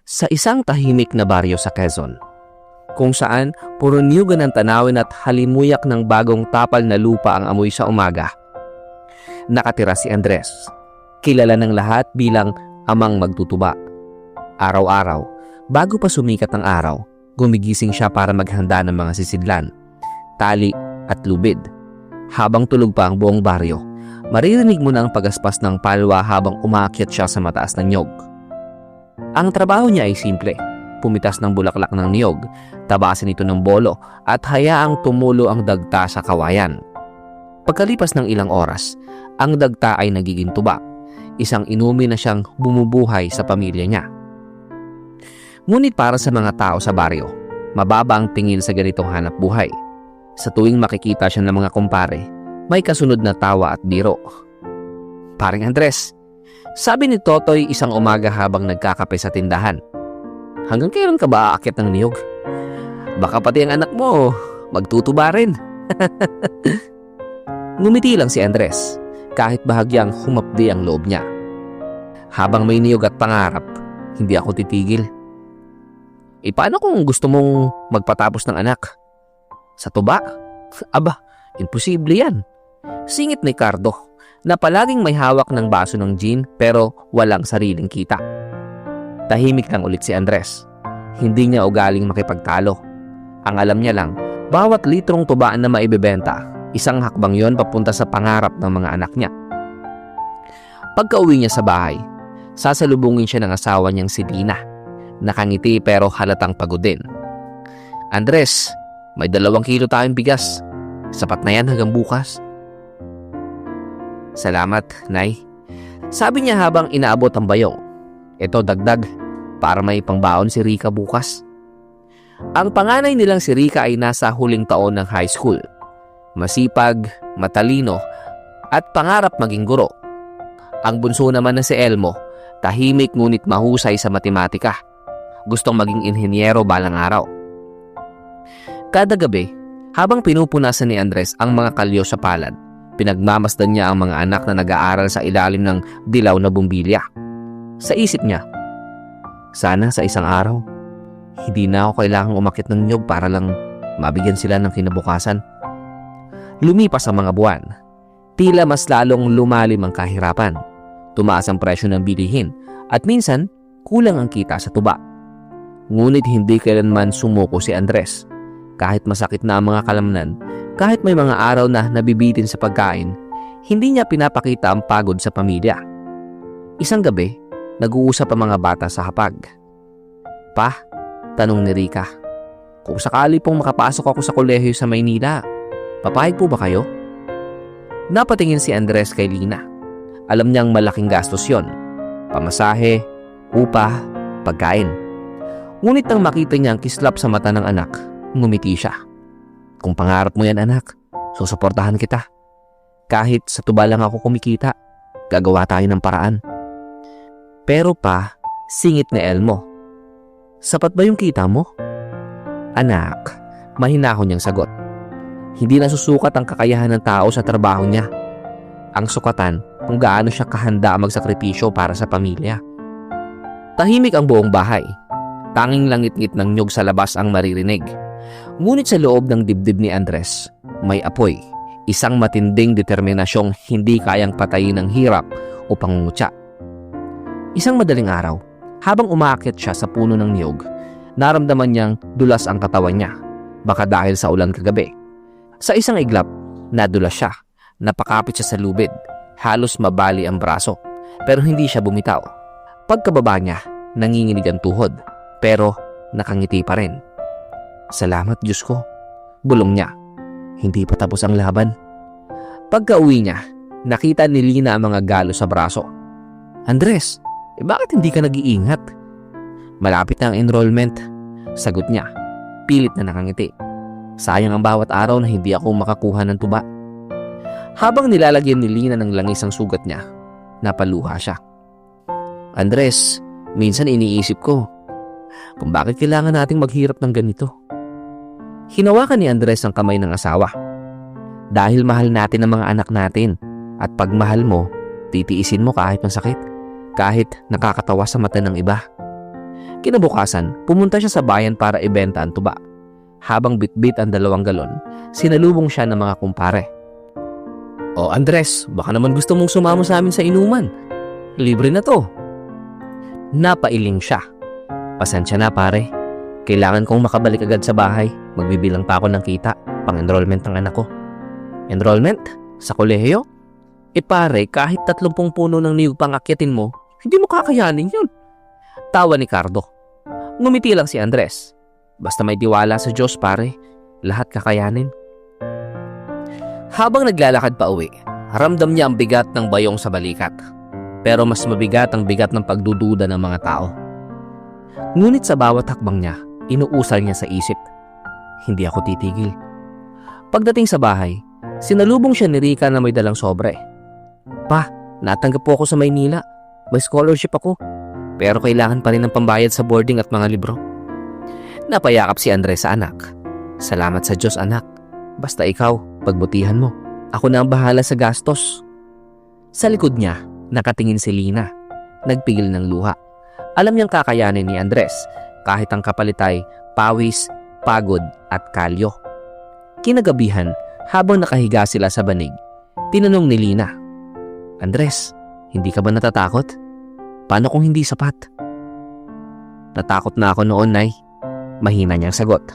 sa isang tahimik na baryo sa Quezon, kung saan puro niyugan ng tanawin at halimuyak ng bagong tapal na lupa ang amoy sa umaga. Nakatira si Andres, kilala ng lahat bilang amang magtutuba. Araw-araw, bago pa sumikat ang araw, gumigising siya para maghanda ng mga sisidlan, tali at lubid. Habang tulog pa ang buong baryo, maririnig mo na ang pagaspas ng palwa habang umaakyat siya sa mataas na niyog. Ang trabaho niya ay simple, pumitas ng bulaklak ng niyog, tabasin ito ng bolo at hayaang tumulo ang dagta sa kawayan. Pagkalipas ng ilang oras, ang dagta ay nagiging tuba, isang inumin na siyang bumubuhay sa pamilya niya. Ngunit para sa mga tao sa baryo, mababa ang tingin sa ganitong hanap buhay. Sa tuwing makikita siya ng mga kumpare, may kasunod na tawa at biro. "Paring Andres," sabi ni Totoy isang umaga habang nagkakape sa tindahan, "hanggang kailan ka ba aakyat ng niyog? Baka pati ang anak mo magtutuba rin." Ngumiti lang si Andres, kahit bahagyang humapdi ang loob niya. "Habang may niyog at pangarap, hindi ako titigil." Paano kung gusto mong magpatapos ng anak? Sa tuba? Aba, imposible yan. Singit ni Cardo, na palaging may hawak ng baso ng gin pero walang sariling kita. Tahimik lang ulit si Andres. Hindi niya ugaling makipagtalo. Ang alam niya lang, bawat litrong tubaan na maibebenta, isang hakbang yon papunta sa pangarap ng mga anak niya. Pagka-uwi niya sa bahay, sasalubungin siya ng asawa niyang si Lina. Nakangiti pero halatang pagod din. "Andres, may 2 kilo tayong bigas. Sapat na yan hanggang bukas." "Salamat, Nay," sabi niya habang inaabot ang bayong. "Ito dagdag para may pangbaon si Rica bukas." Ang panganay nilang si Rica ay nasa huling taon ng high school. Masipag, matalino, at pangarap maging guro. Ang bunso naman na si Elmo, tahimik ngunit mahusay sa matematika. Gustong maging inhenyero balang araw. Kada gabi, habang pinupunasan ni Andres ang mga kalyo sa palad, pinagmamasdan niya ang mga anak na nag-aaral sa ilalim ng dilaw na bumbilya. Sa isip niya, sana sa isang araw, hindi na ako kailangang umakyat ng niyog para lang mabigyan sila ng kinabukasan. Lumipas ang mga buwan. Tila mas lalong lumalim ang kahirapan. Tumaas ang presyo ng bilihin at minsan kulang ang kita sa tuba. Ngunit hindi kailanman sumuko si Andres. Kahit masakit na ang mga kalamnan, kahit may mga araw na nabibitin sa pagkain, hindi niya pinapakita ang pagod sa pamilya. Isang gabi, nag-uusap ang mga bata sa hapag. "Pa," tanong ni Rica, "kung sakali pong makapasok ako sa kolehiyo sa Maynila, papayag po ba kayo?" Napatingin si Andres kay Lina. Alam niyang malaking gastos yon. Pamasahe, upa, pagkain. Ngunit nang makita niya ang kislap sa mata ng anak, ngumiti siya. "Kung pangarap mo yan, anak, susuportahan kita. Kahit sa tuba lang ako kumikita, gagawa tayo ng paraan." "Pero pa," singit ni Elmo, "sapat ba yung kita mo?" "Anak," mahinahon niyang sagot, "hindi nasusukat ang kakayahan ng tao sa trabaho niya. Ang sukatan kung gaano siya kahanda magsakripisyo para sa pamilya." Tahimik ang buong bahay. Tanging langit-ngit ng niyog sa labas ang maririnig. Ngunit sa loob ng dibdib ni Andres, may apoy, isang matinding determinasyong hindi kayang patayin ng hirap o pangungutya. Isang madaling araw, habang umaakyat siya sa puno ng niyog, naramdaman niyang dulas ang katawan niya, baka dahil sa ulan kagabi. Sa isang iglap, nadulas siya, napakapit siya sa lubid, halos mabali ang braso, pero hindi siya bumitaw. Pagkababa niya, nanginginig ang tuhod, pero nakangiti pa rin. "Salamat, Diyos ko," bulong niya. Hindi pa tapos ang laban. Pagka-uwi niya, nakita ni Lina ang mga galo sa braso. "Andres, bakit hindi ka nag-iingat?" "Malapit na ang enrollment," sagot niya, pilit na nakangiti. "Sayang ang bawat araw na hindi ako makakuha ng tuba." Habang nilalagyan ni Lina ng langis ang sugat niya, napaluha siya. "Andres, minsan iniisip ko kung bakit kailangan nating maghirap ng ganito." Hinawakan ni Andres ang kamay ng asawa. "Dahil mahal natin ang mga anak natin, at pag mahal mo, titiisin mo kahit masakit, kahit nakakatawa sa mata ng iba. Kinabukasan, pumunta siya sa bayan para ibenta ang tuba. Habang bitbit ang 2 galon, sinalubong siya ng mga kumpare. "O Andres, baka naman gusto mong sumama sa amin sa inuman. Libre na to." Napailing siya. "Pasensya na pare, kailangan kong makabalik agad sa bahay. Magbibilang pa ako ng kita, pang-enrollment ng anak ko." "Enrollment? Sa kolehiyo? Pare, kahit 30 puno ng niyog pang akyatin mo, hindi mo kakayanin yun." Tawa ni Cardo. Ngumiti lang si Andres. "Basta may tiwala sa Diyos pare, lahat kakayanin." Habang naglalakad pa uwi, ramdam niya ang bigat ng bayong sa balikat. Pero mas mabigat ang bigat ng pagdududa ng mga tao. Ngunit sa bawat hakbang niya, inuusal niya sa isip, "Hindi ako titigil." Pagdating sa bahay, sinalubong siya ni Rica na may dalang sobre. "Pa, natanggap po ako sa Maynila. May scholarship ako. Pero kailangan pa rin ng pambayad sa boarding at mga libro." Napayakap si Andres sa anak. "Salamat sa Diyos anak. Basta ikaw, pagbutihan mo. Ako na ang bahala sa gastos." Sa likod niya, nakatingin si Lina. Nagpigil ng luha. Alam niyang kakayanin ni Andres kahit ang kapalit ay pawis, pagod at kalyo. Kinagabihan, habang nakahiga sila sa banig, tinanong ni Lina, "Andres, hindi ka ba natatakot? Paano kung hindi sapat?" "Natakot na ako noon, Nay." Mahina niyang sagot.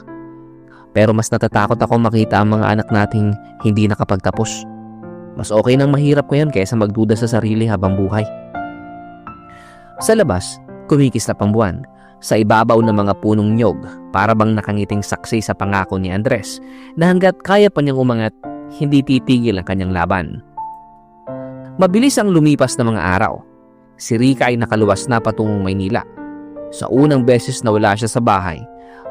"Pero mas natatakot ako makita ang mga anak nating hindi nakapagtapos. Mas okay nang mahirap ko yan kaysa magduda sa sarili habang buhay." Sa labas, kumikislap ang buwan. Sa ibabaw ng mga punong nyog, para bang nakangiting saksi sa pangako ni Andres na hanggat kaya pa niyang umangat, hindi titigil ang kanyang laban. Mabilis ang lumipas na mga araw. Si Rica ay nakaluwas na patungong Maynila. Sa unang beses na wala siya sa bahay,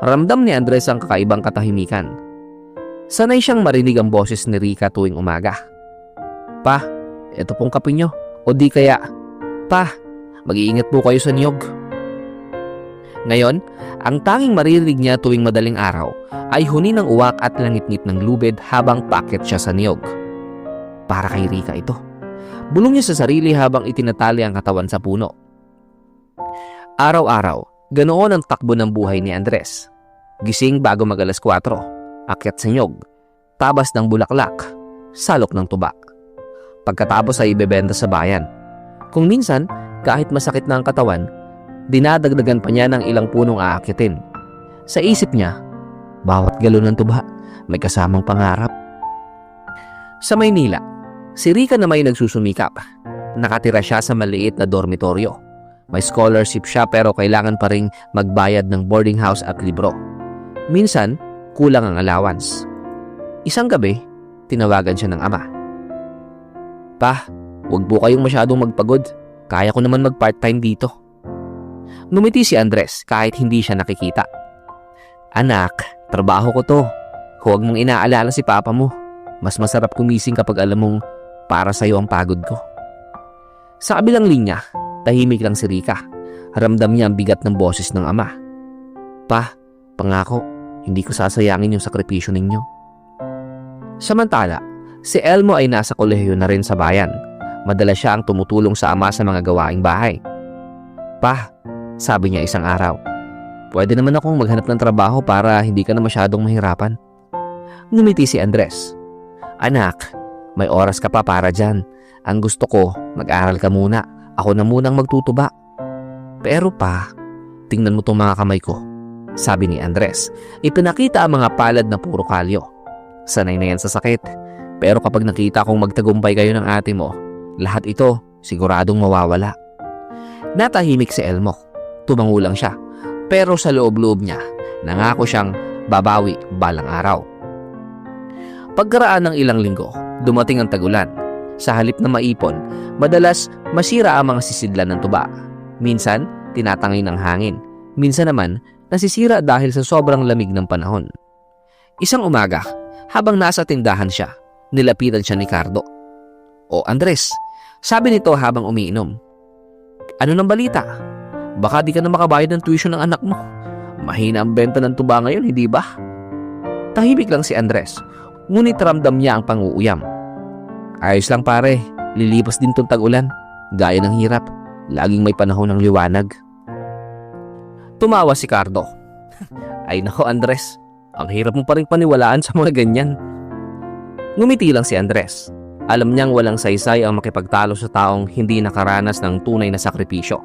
ramdam ni Andres ang kakaibang katahimikan. Sanay siyang marinig ang boses ni Rica tuwing umaga. "Pa, eto pong kape nyo." O di kaya, "Pa, mag-iingat po kayo sa niyog." Ngayon, ang tanging maririnig niya tuwing madaling araw ay huni ng uwak at langit-ngit ng lubid habang paakyat siya sa niyog. Para kay Rica ito. Bulong niya sa sarili habang itinatali ang katawan sa puno. Araw-araw, ganoon ang takbo ng buhay ni Andres. Gising bago mag-alas 4, akyat sa niyog, tabas ng bulaklak, salok ng tuba. Pagkatapos ay ibebenta sa bayan. Kung minsan, kahit masakit na ang katawan, dinadagdagan pa niya ng ilang punong aakyatin. Sa isip niya, bawat galon ng tuba may kasamang pangarap. Sa Maynila, si Rica na may nagsusumikap. Nakatira siya sa maliit na dormitoryo. May scholarship siya pero kailangan pa ring magbayad ng boarding house at libro. Minsan, kulang ang allowance. Isang gabi, tinawagan siya ng ama. "Pa, huwag po kayong masyadong magpagod. Kaya ko naman mag-part-time dito." Numiti si Andres kahit hindi siya nakikita. "Anak, trabaho ko to. Huwag mong inaalala si papa mo. Mas masarap kumising kapag alam mong para sa'yo ang pagod ko." Sa kabilang linya, tahimik lang si Rica. Ramdam niya ang bigat ng boses ng ama. "Pa, pangako, hindi ko sasayangin yung sakripisyo ninyo." Samantala, si Elmo ay nasa kolehiyo na rin sa bayan. Madalas siya ang tumutulong sa ama sa mga gawaing bahay. "Pa," sabi niya isang araw, "pwede naman akong maghanap ng trabaho para hindi ka na masyadong mahirapan." Ngumiti si Andres. "Anak, may oras ka pa para dyan. Ang gusto ko, mag-aral ka muna. Ako na munang magtutuba." "Pero pa, tingnan mo itong mga kamay ko," sabi ni Andres. Ipinakita ang mga palad na puro kalyo. "Sanay na yan sa sakit. Pero kapag nakita kong magtagumpay kayo ng ate mo, lahat ito siguradong mawawala." Natahimik si Elmo. Tumango lang siya. Pero sa loob-loob niya, nangako siyang babawi balang araw. Pagkaraan ng ilang linggo, dumating ang tag-ulan. Sa halip na maipon, madalas masira ang mga sisidlan ng tuba. Minsan, tinatangay ng hangin. Minsan naman, nasisira dahil sa sobrang lamig ng panahon. Isang umaga, habang nasa tindahan siya, nilapitan siya ni Cardo. "O Andres," sabi nito habang umiinom, "ano ng balita? Baka di ka na makabayad ng tuition ng anak mo. Mahina ang benta ng tuba ngayon, hindi ba?" Tahimik lang si Andres, ngunit ramdam niya ang panguuyam. "Ayos lang pare, lilipas din tong tag-ulan. Gaya ng hirap, laging may panahon ng liwanag." Tumawa si Cardo. Ay nako Andres, ang hirap mo pa rin paniwalaan sa mga ganyan. Ngumiti lang si Andres. Alam niyang walang saysay ang makipagtalo sa taong hindi nakaranas ng tunay na sakripisyo.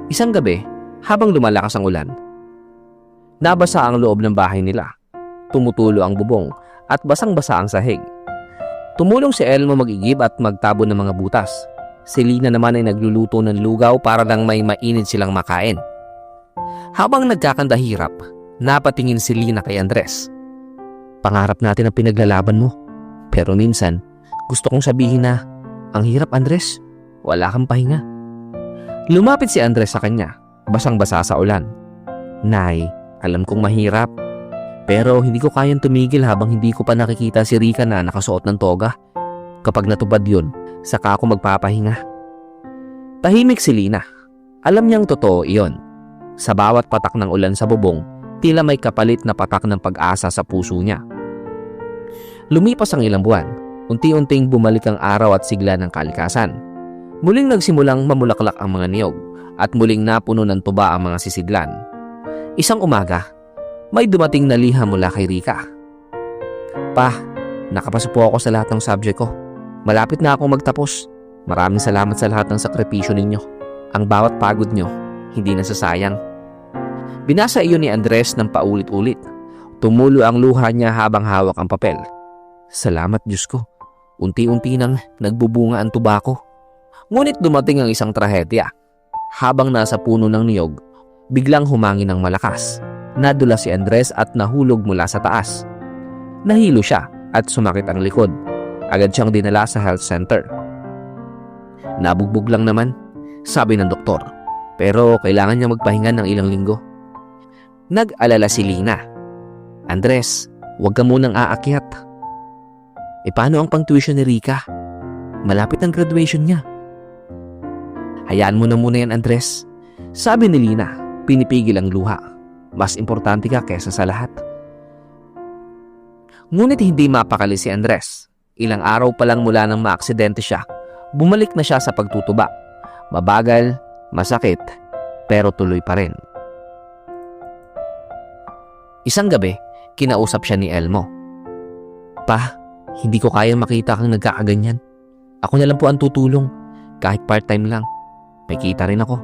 Isang gabi, habang lumalakas ang ulan, nabasa ang loob ng bahay nila. Tumutulo ang bubong at basang-basa ang sahig. Tumulong si Elmo mag-igib at magtabo ng mga butas. Si Lina naman ay nagluluto ng lugaw para lang may mainit silang makain. Habang nagkakandahirap, napatingin si Lina kay Andres. Pangarap natin ang pinaglalaban mo. Pero minsan, gusto kong sabihin na, ang hirap Andres, wala kang pahinga. Lumapit si Andres sa kanya, basang-basa sa ulan. Nay, alam kong mahirap. Pero hindi ko kayang tumigil habang hindi ko pa nakikita si Rika na nakasuot ng toga. Kapag natupad yun, saka ako magpapahinga. Tahimik si Lina. Alam niyang totoo iyon. Sa bawat patak ng ulan sa bubong, tila may kapalit na patak ng pag-asa sa puso niya. Lumipas ang ilang buwan, unti-unting bumalik ang araw at sigla ng kalikasan. Muling nagsimulang mamulaklak ang mga niyog at muling napuno ng tuba ang mga sisidlan. Isang umaga, may dumating na liha mula kay Rika. Pa, nakapasa po ako sa lahat ng subject ko. Malapit na akong magtapos. Maraming salamat sa lahat ng sakripisyo ninyo. Ang bawat pagod nyo, hindi nasasayang. Binasa iyon ni Andres ng paulit-ulit. Tumulo ang luha niya habang hawak ang papel. Salamat Diyos ko. Unti-unti nang nagbubunga ang tuba ko. Ngunit dumating ang isang trahedya. Habang nasa puno ng niyog, biglang humangin ng malakas. Nadula si Andres at nahulog mula sa taas. Nahilo siya at sumakit ang likod. Agad siyang dinala sa health center. Nabugbog lang naman, sabi ng doktor. Pero kailangan niya magpahinga ng ilang linggo. Nag-alala si Lina. Andres, huwag ka munang aakyat. E paano ang pang-tuition ni Rika? Malapit ang graduation niya. Hayaan mo na muna yan Andres. Sabi ni Lina, pinipigil ang luha. Mas importante ka kesa sa lahat. Ngunit hindi mapakali si Andres. Ilang araw pa lang mula nang maaksidente siya, bumalik na siya sa pagtutuba. Mabagal, masakit, pero tuloy pa rin. Isang gabi, kinausap siya ni Elmo. Pa, hindi ko kayang makita kang nagkakaganyan. Ako na lang po ang tutulong, kahit part-time lang. May kita rin ako.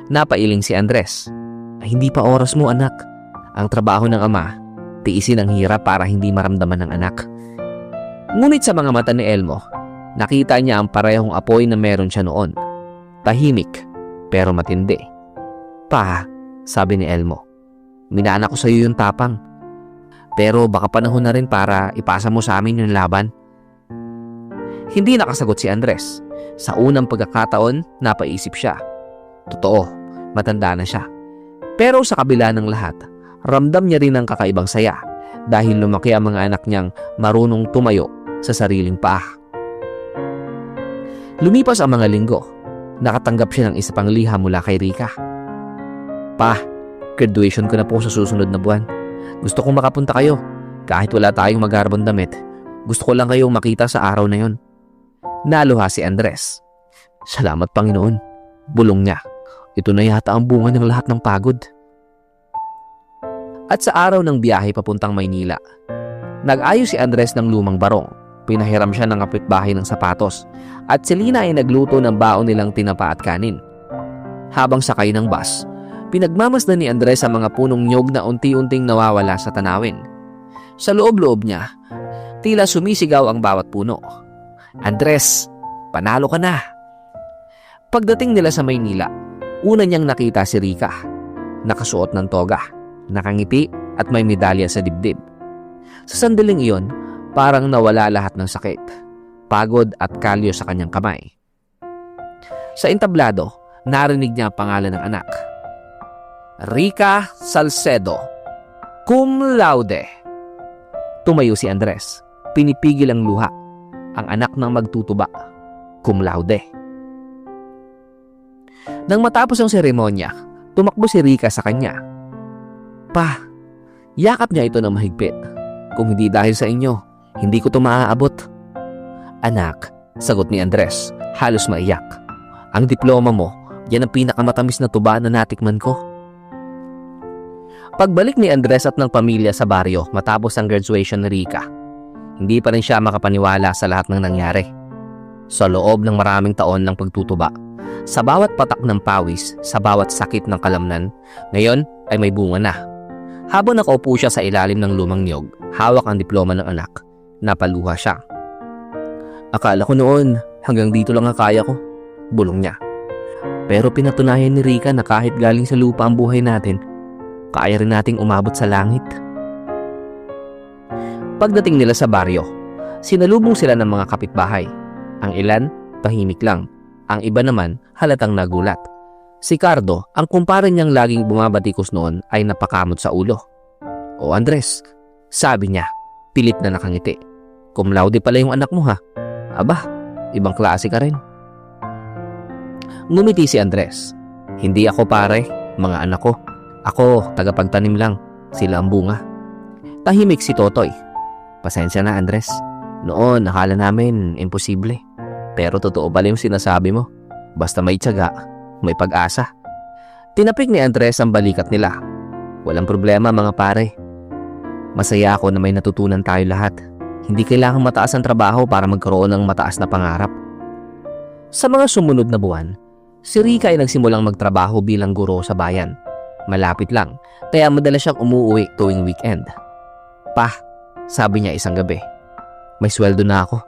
Napailing si Andres. Hindi pa oras mo anak. Ang trabaho ng ama, tiisin ang hirap para hindi maramdaman ng anak. Ngunit sa mga mata ni Elmo, nakita niya ang parehong apoy na meron siya noon. Tahimik, pero matindi. Pa, sabi ni Elmo, minana ko sa iyo yung tapang. Pero baka panahon na rin para ipasa mo sa amin yung laban. Hindi nakasagot si Andres. Sa unang pagkakataon, napaisip siya. Totoo, matanda na siya. Pero sa kabila ng lahat, ramdam niya rin ang kakaibang saya dahil lumaki ang mga anak niyang marunong tumayo sa sariling paa. Lumipas ang mga linggo, nakatanggap siya ng isa pang liha mula kay Rika. Pa, graduation ko na po sa susunod na buwan. Gusto kong makapunta kayo. Kahit wala tayong magarbong damit, gusto ko lang kayong makita sa araw na yon. Naluha si Andres. Salamat Panginoon, bulong niya. Ito na yata ang bunga ng lahat ng pagod. At sa araw ng biyahe papuntang Maynila, nag-ayos si Andres ng lumang barong. Pinahiram siya ng kapitbahay ng sapatos at si Lina ay nagluto ng baon nilang tinapa at kanin. Habang sakay ng bus, pinagmamasdan ni Andres ang mga punong niyog na unti-unting nawawala sa tanawin. Sa loob-loob niya, tila sumisigaw ang bawat puno. Andres, panalo ka na! Pagdating nila sa Maynila, una niyang nakita si Rika. Nakasuot ng toga, nakangiti at may medalya sa dibdib. Sa sandaling iyon, parang nawala lahat ng sakit, pagod at kalyo sa kanyang kamay. Sa entablado, narinig niya ang pangalan ng anak. Rika Salcedo, cum laude. Tumayo si Andres, pinipigil ang luha. Ang anak ng magtutuba, cum laude. Nang matapos ang seremonya, tumakbo si Rika sa kanya. Pa, yakap niya ito ng mahigpit. Kung hindi dahil sa inyo, hindi ko ito maaabot. Anak, sagot ni Andres, halos maiyak. Ang diploma mo, yan ang pinakamatamis na tuba na natikman ko. Pagbalik ni Andres at ng pamilya sa baryo matapos ang graduation ni Rica, hindi pa rin siya makapaniwala sa lahat ng nangyari. Sa loob ng maraming taon ng pagtutuba, sa bawat patak ng pawis, sa bawat sakit ng kalamnan, ngayon ay may bunga na. Habang nakaupo siya sa ilalim ng lumang niyog, hawak ang diploma ng anak, napaluha siya. Akala ko noon hanggang dito lang ang kaya ko, bulong niya. Pero pinatunayan ni Rica na kahit galing sa lupa ang buhay natin, kaya rin nating umabot sa langit. Pagdating nila sa baryo, sinalubong sila ng mga kapitbahay. Ang ilan, tahimik lang. Ang iba naman, halatang nagulat. Si Cardo, ang kumpare niyang laging bumabatikos noon, ay napakamot sa ulo. "O Andres," sabi niya, pilit na nakangiti. "Cum laude pala yung anak mo ha. Aba, ibang klase ka rin." Ngumiti si Andres. "Hindi ako pare, mga anak ko. Ako, tagapagtanim lang. Sila ang bunga." Tahimik si Totoy. "Pasensya na Andres. Noon, nakala namin imposible. Pero totoo pala yung sinasabi mo. Basta may tiyaga, may pag-asa." Tinapik ni Andres ang balikat nila. "Walang problema mga pare. Masaya ako na may natutunan tayo lahat. Hindi kailangang mataas ang trabaho para magkaroon ng mataas na pangarap." Sa mga sumunod na buwan, si Rica ay nagsimulang magtrabaho bilang guro sa bayan. Malapit lang, kaya madalas siyang umuwi tuwing weekend. "Pa," sabi niya isang gabi, "may sweldo na ako.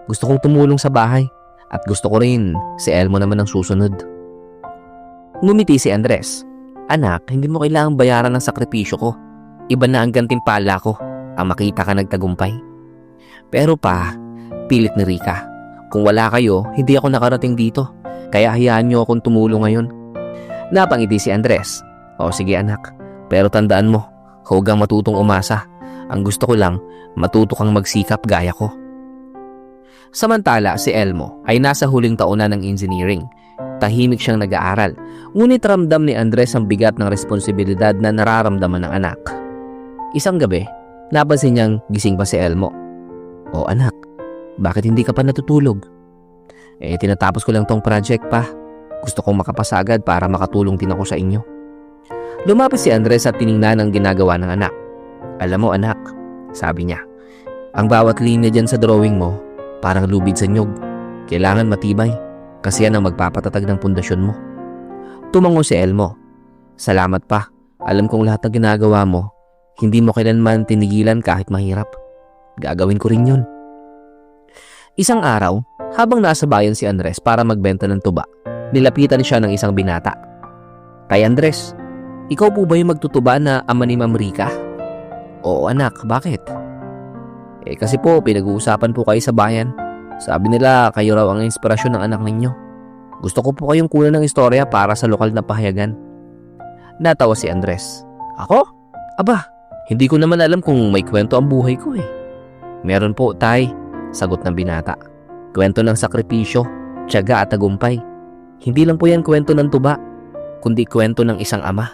Gusto kong tumulong sa bahay at gusto ko rin si Elmo naman ang susunod." Ngumiti si Andres. "Anak, hindi mo kailangang bayaran ng sakripisyo ko. Iba na ang gantimpala ko, ang makita ka nagtagumpay." "Pero pa," pilit ni Rica, "kung wala kayo, hindi ako nakarating dito. Kaya hayaan niyo akong tumulong ngayon." Napangiti si Andres. "O sige anak, pero tandaan mo, huwag kang matutong umasa. Ang gusto ko lang, matuto kang magsikap gaya ko." Samantala, si Elmo ay nasa huling taon na ng engineering. Tahimik siyang nag-aaral, ngunit ramdam ni Andres ang bigat ng responsibilidad na nararamdaman ng anak. Isang gabi, napansin niyang gising pa si Elmo. "O anak, bakit hindi ka pa natutulog?" Tinatapos ko lang tong project pa. Gusto kong makapasa agad para makatulong din ako sa inyo." Lumapit si Andres at tiningnan ang ginagawa ng anak. "Alam mo anak," sabi niya, "ang bawat linya dyan sa drawing mo, parang lubid sa nyog. Kailangan matibay, kasi yan ang magpapatatag ng pundasyon mo." Tumango si Elmo. "Salamat pa. Alam kong lahat ng ginagawa mo, hindi mo kailanman tinigilan kahit mahirap. Gagawin ko rin yun." Isang araw, habang nasa bayan si Andres para magbenta ng tuba, nilapitan siya ng isang binata. "Kay Andres, ikaw po ba yung magtutuba na ama ni Ma'am Rica?" "Oo anak, bakit?" Kasi po pinag-uusapan po kayo sa bayan. Sabi nila kayo raw ang inspirasyon ng anak ninyo. Gusto ko po kayong kunan ng istorya para sa lokal na pahayagan." Natawa si Andres. "Ako? Aba, hindi ko naman alam kung may kwento ang buhay ko eh." "Meron po tay," sagot ng binata. "Kwento ng sakripisyo, tiyaga at tagumpay. Hindi lang po yan kwento ng tuba, kundi kwento ng isang ama."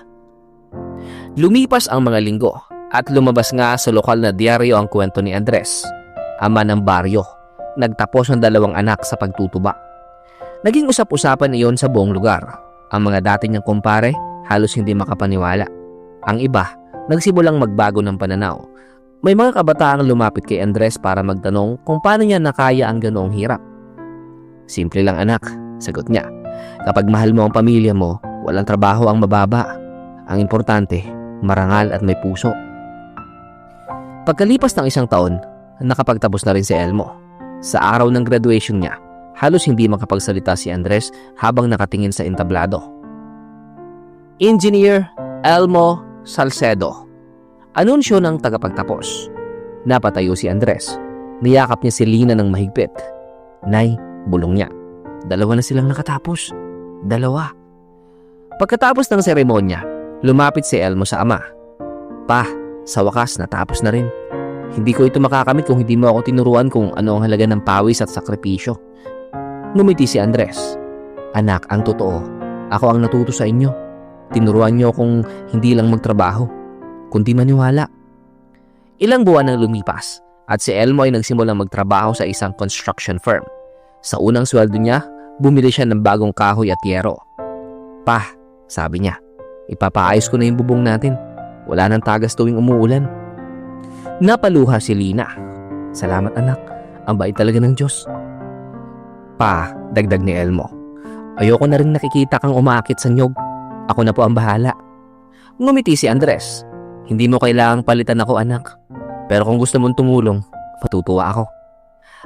Lumipas ang mga linggo at lumabas nga sa lokal na diaryo ang kwento ni Andres, ama ng baryo. Nagtapos ang 2 anak sa pagtutuba. Naging usap-usapan iyon sa buong lugar. Ang mga dati niyang kumpare halos hindi makapaniwala. Ang iba, nagsimulang magbago ng pananaw. May mga kabataang lumapit kay Andres para magtanong kung paano niya nakaya ang ganoong hirap. "Simple lang anak," sagot niya. "Kapag mahal mo ang pamilya mo, walang trabaho ang mababa. Ang importante, marangal at may puso." Pagkalipas ng 1 taon, nakapagtapos na rin si Elmo. Sa araw ng graduation niya, halos hindi makapagsalita si Andres habang nakatingin sa entablado. "Engineer Elmo Salcedo," anunsyo ng tagapagtapos. Napatayo si Andres. Niyakap niya si Lina ng mahigpit. "Nay," bulong niya, "2 na silang nakatapos. 2. Pagkatapos ng seremonya, lumapit si Elmo sa ama. "Pa, sa wakas natapos na rin. Hindi ko ito makakamit kung hindi mo ako tinuruan kung ano ang halaga ng pawis at sakripisyo." Ngumiti si Andres. "Anak, ang totoo, ako ang natuto sa inyo. Tinuruan niyo kung hindi lang magtrabaho, kundi maniwala." Ilang buwan ang lumipas at si Elmo ay nagsimulang magtrabaho sa isang construction firm. Sa unang sweldo niya, bumili siya ng bagong kahoy at yero. "Pa," sabi niya, "ipapaayos ko na yung bubong natin. Wala nang tagas tuwing umuulan. Napaluha si Lina. Salamat anak, ang bait talaga ng Diyos. Pa, dagdag ni Elmo. Ayoko na rin nakikita kang umaakit sa nyog. Ako na po ang bahala. Ngumiti si Andres. Hindi mo kailangang palitan ako anak. Pero kung gusto mong tumulong, matutuwa ako.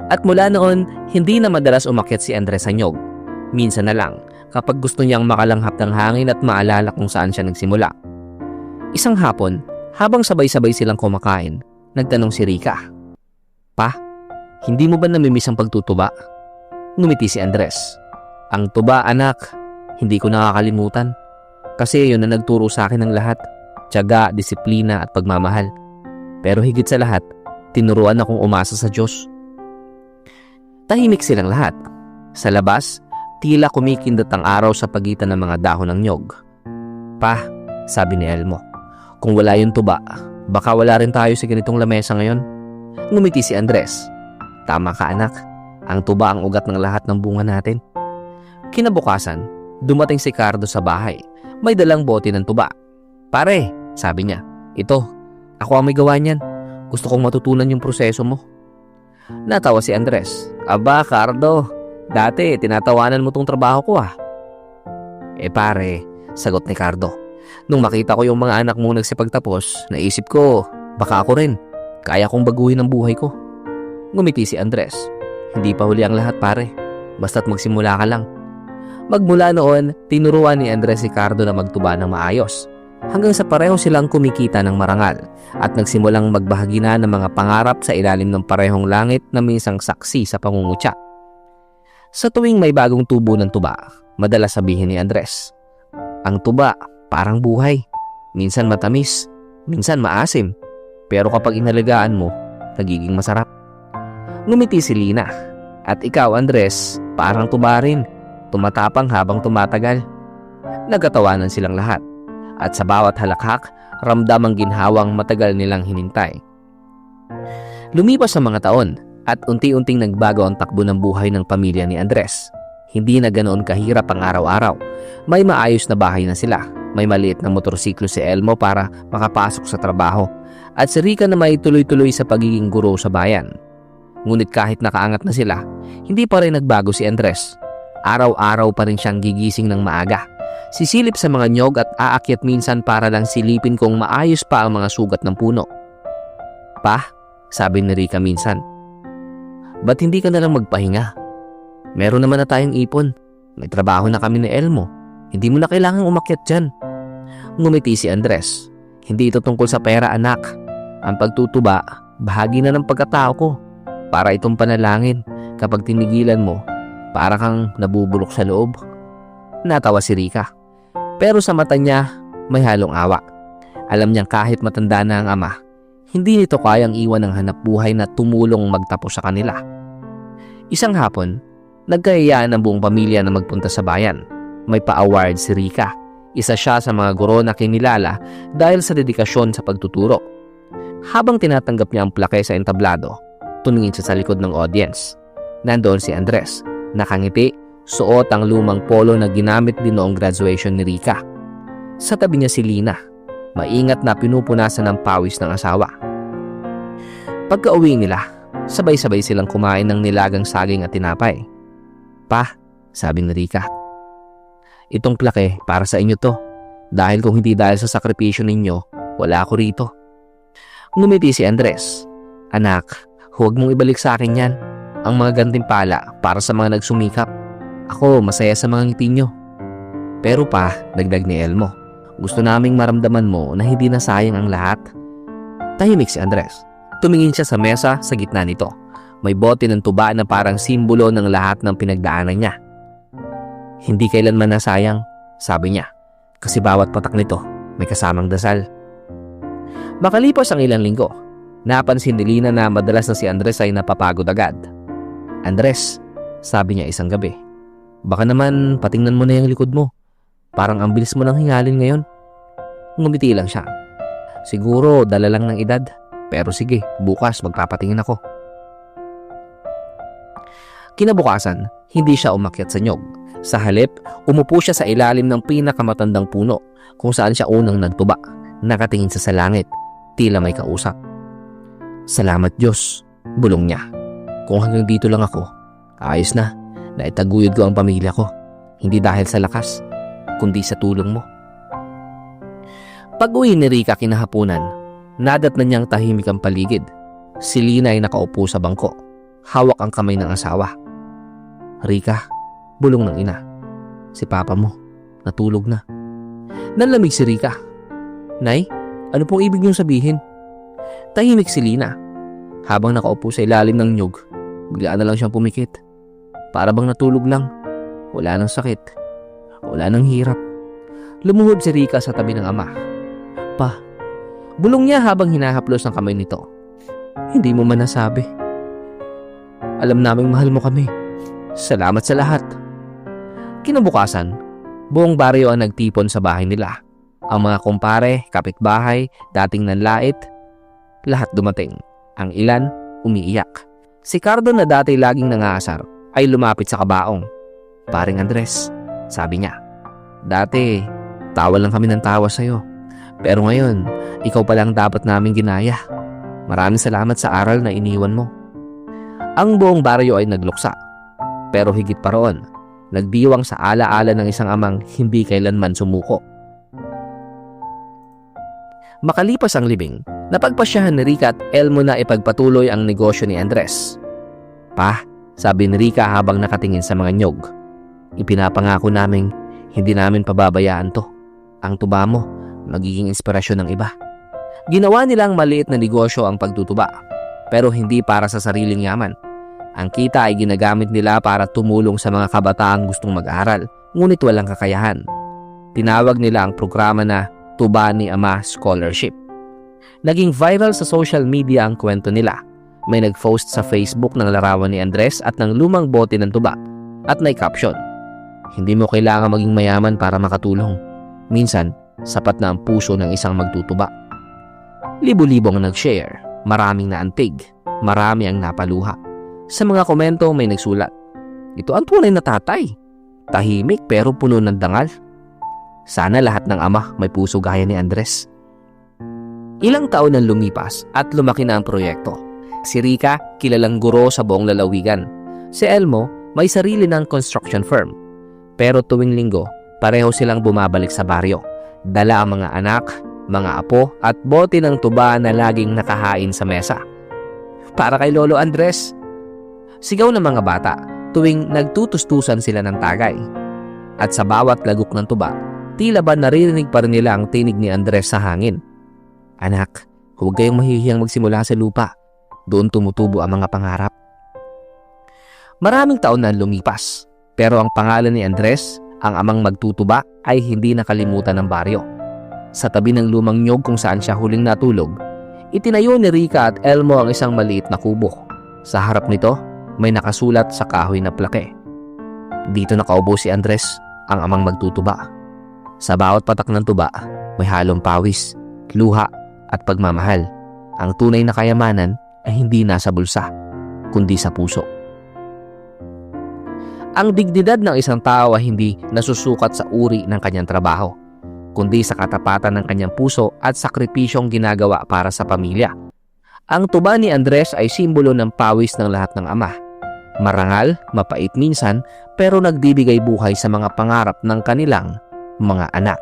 At mula noon, hindi na madalas umakyat si Andres sa nyog. Minsan na lang, kapag gusto niyang makalanghap ng hangin at maalala kung saan siya nagsimula. Isang hapon, habang sabay-sabay silang kumakain, nagtanong si Rica. Pa, hindi mo ba namimiss ang pagtutuba? Ngumiti si Andres. Ang tuba anak, hindi ko nakakalimutan. Kasi yun na nagturo sa akin ng lahat. Tiyaga, disiplina at pagmamahal. Pero higit sa lahat, tinuruan akong umasa sa Diyos. Tahimik silang lahat. Sa labas, tila kumikindot ang araw sa pagitan ng mga dahon ng nyog. Pa, sabi ni Elmo, kung wala yung tuba, baka wala rin tayo sa ganitong lamesa ngayon. Ngumiti si Andres. Tama ka anak, ang tuba ang ugat ng lahat ng bunga natin. Kinabukasan, dumating si Cardo sa bahay. May dalang bote ng tuba. Pare, sabi niya, ito, ako ang may gawa niyan. Gusto kong matutunan yung proseso mo. Natawa si Andres. Aba, Cardo, dati tinatawanan mo tong trabaho ko ah. Pare, sagot ni Cardo. Nung makita ko yung mga anak mo nagsipagtapos, naisip ko, baka ako rin. Kaya kong baguhin ang buhay ko. Ngumiti si Andres. Hindi pa huli ang lahat pare. Basta't magsimula ka lang. Magmula noon, tinuruan ni Andres si Cardo na magtuba ng maayos. Hanggang sa pareho silang kumikita ng marangal at nagsimulang magbahagi na ng mga pangarap sa ilalim ng parehong langit na minsang saksi sa pangungutya. Sa tuwing may bagong tubo ng tuba, madalas sabihin ni Andres, ang tuba parang buhay. Minsan matamis, minsan maasim. Pero kapag inalagaan mo, nagiging masarap. Ngumiti si Lina. At ikaw Andres, parang tuba rin. Tumatapang habang tumatagal. Nagkatawanan silang lahat. At sa bawat halakhak, ramdam ang ginhawang matagal nilang hinintay. Lumipas ang mga taon at unti-unting nagbago ang takbo ng buhay ng pamilya ni Andres. Hindi na ganoon kahirap ang araw-araw. May maayos na bahay na sila. May maliit na motorsiklo si Elmo para makapasok sa trabaho. At si Rica na may tuloy-tuloy sa pagiging guro sa bayan. Ngunit kahit nakaangat na sila, hindi pa rin nagbago si Andres. Araw-araw pa rin siyang gigising ng maaga. Sisilip sa mga nyog at aakyat minsan para lang silipin kung maayos pa ang mga sugat ng puno. Pa, sabi ni Rica minsan, ba't hindi ka na lang magpahinga? Meron naman na tayong ipon. May trabaho na kami ni Elmo. Hindi mo na kailangang umakyat dyan. Ngumiti si Andres. Hindi ito tungkol sa pera anak. Ang pagtutuba, bahagi na ng pagkatao ko. Para itong panalangin. Kapag tinigilan mo, para kang nabubulok sa loob. Natawa si Rica. Pero sa mata niya, may halong awa. Alam niyang kahit matanda na ang ama, hindi nito kayang iwan ang hanap buhay na tumulong magtapos sa kanila. Isang hapon, nagkayayaan ang buong pamilya na magpunta sa bayan. May pa-award si Rica. Isa siya sa mga guro na kinilala dahil sa dedikasyon sa pagtuturo. Habang tinatanggap niya ang plake sa entablado, tumingin siya sa likod ng audience. Nandoon si Andres, nakangiti, suot ang lumang polo na ginamit din noong graduation ni Rica. Sa tabi niya si Lina, maingat na pinupunasan ng pawis ng asawa. Pagka-uwi nila, sabay-sabay silang kumain ng nilagang saging at tinapay. Pa, sabi ni Rica, itong plake para sa inyo to. Dahil kung hindi dahil sa sakripisyo ninyo, wala ako rito. Ngumiti si Andres. Anak, huwag mong ibalik sa akin yan. Ang mga gantimpala para sa mga nagsumikap. Ako, masaya sa mga ngiti nyo. Pero pa, dagdag ni Elmo, gusto naming maramdaman mo na hindi na sayang ang lahat. Tahimik si Andres. Tumingin siya sa mesa sa gitna nito. May bote ng tuba na parang simbolo ng lahat ng pinagdaanan niya. Hindi kailanman nasayang, sabi niya, kasi bawat patak nito may kasamang dasal. Makalipas ang ilang linggo, napansin ni Lina na madalas na si Andres ay napapagod agad. Andres, sabi niya isang gabi, baka naman patingnan mo na yung likod mo. Parang ang bilis mo nang hingalin ngayon. Ngumiti lang siya. Siguro dala lang ng edad, pero sige, bukas magpapatingin ako. Kinabukasan, hindi siya umakyat sa nyog. Sa halip, umupo siya sa ilalim ng pinakamatandang puno kung saan siya unang nagtuba. nakatingin sa langit, tila may kausap. "Salamat Diyos," bulong niya. "Kung hanggang dito lang ako, ayos na. Naitaguyod ko ang pamilya ko. Hindi dahil sa lakas, kundi sa tulong mo." Pag-uwi ni Rica kinahaponan, nadatnan niyang tahimik ang paligid. Si Lina ay nakaupo sa bangko, hawak ang kamay ng asawa. "Rica," bulong ng ina, "si papa mo, natulog na." Nanlamig si Rica. "Nay, ano pong ibig niyong sabihin?" Tahimik si Lina. Habang nakaupo sa ilalim ng niyog, bigla na lang siyang pumikit. Para bang natulog lang. Wala nang sakit. Wala nang hirap. Lumuhod si Rica sa tabi ng ama. "Pa," bulong niya habang hinahaplos ang kamay nito, "hindi mo man nasabi. Alam naming mahal mo kami. Salamat sa lahat." Kinabukasan, buong baryo ang nagtipon sa bahay nila. Ang mga kumpare, kapitbahay, dating nanlait, lahat dumating. Ang ilan, umiiyak. Si Cardo na dati laging nangaasar ay lumapit sa kabaong. "Paring Andres," sabi niya, "dati, tawa lang kami ng tawa sa'yo. Pero ngayon, ikaw palang dapat naming ginaya. Maraming salamat sa aral na iniwan mo." Ang buong baryo ay nagluksa. Pero higit pa roon, nagdiwang sa alaala ng isang amang hindi kailanman sumuko. Makalipas ang libing, napagpasyahan ni Rica at Elmo na ipagpatuloy ang negosyo ni Andres. "Pa," sabi ni Rica habang nakatingin sa mga nyog, "ipinapangako naming hindi namin pababayaan to. Ang tuba mo, magiging inspirasyon ng iba." Ginawa nilang maliit na negosyo ang pagtutuba, pero hindi para sa sariling yaman. Ang kita ay ginagamit nila para tumulong sa mga kabataang gustong mag-aral, ngunit walang kakayahan. Tinawag nila ang programa na Tuba ni Ama Scholarship. Naging viral sa social media ang kwento nila. May nag-post sa Facebook ng larawan ni Andres at ng lumang bote ng tuba at may caption, "Hindi mo kailangan maging mayaman para makatulong. Minsan, sapat na ang puso ng isang magtutuba." Libo-libo ang nag-share, maraming naantig, marami ang napaluha. Sa mga komento may nagsulat, "Ito ang tunay na tatay. Tahimik pero puno ng dangal. Sana lahat ng ama may puso gaya ni Andres." Ilang taon nang lumipas at lumaki na ang proyekto. Si Rica, kilalang guro sa buong lalawigan. Si Elmo, may sarili ng construction firm. Pero tuwing linggo, pareho silang bumabalik sa baryo. Dala ang mga anak, mga apo at bote ng tuba na laging nakahain sa mesa. "Para kay Lolo Andres," sigaw ng mga bata tuwing nagtutustusan sila ng tagay. At sa bawat lagok ng tuba, tila ba naririnig pa rin nila ang tinig ni Andres sa hangin. "Anak, huwag kayong mahihiyang magsimula sa lupa. Doon tumutubo ang mga pangarap." Maraming taon na lumipas, pero ang pangalan ni Andres, ang amang magtutuba, ay hindi nakalimutan ng baryo. Sa tabi ng lumang nyog kung saan siya huling natulog, itinayo ni Rica at Elmo ang isang maliit na kubo. Sa harap nito, may nakasulat sa kahoy na plake, "Dito nakaupo si Andres, ang amang magtutuba." Sa bawat patak ng tuba, may halong pawis, luha at pagmamahal. Ang tunay na kayamanan ay hindi nasa bulsa, kundi sa puso. Ang dignidad ng isang tao ay hindi nasusukat sa uri ng kanyang trabaho, kundi sa katapatan ng kanyang puso at sakripisyong ginagawa para sa pamilya. Ang tuba ni Andres ay simbolo ng pawis ng lahat ng ama. Marangal, mapait minsan, pero nagbibigay buhay sa mga pangarap ng kanilang mga anak.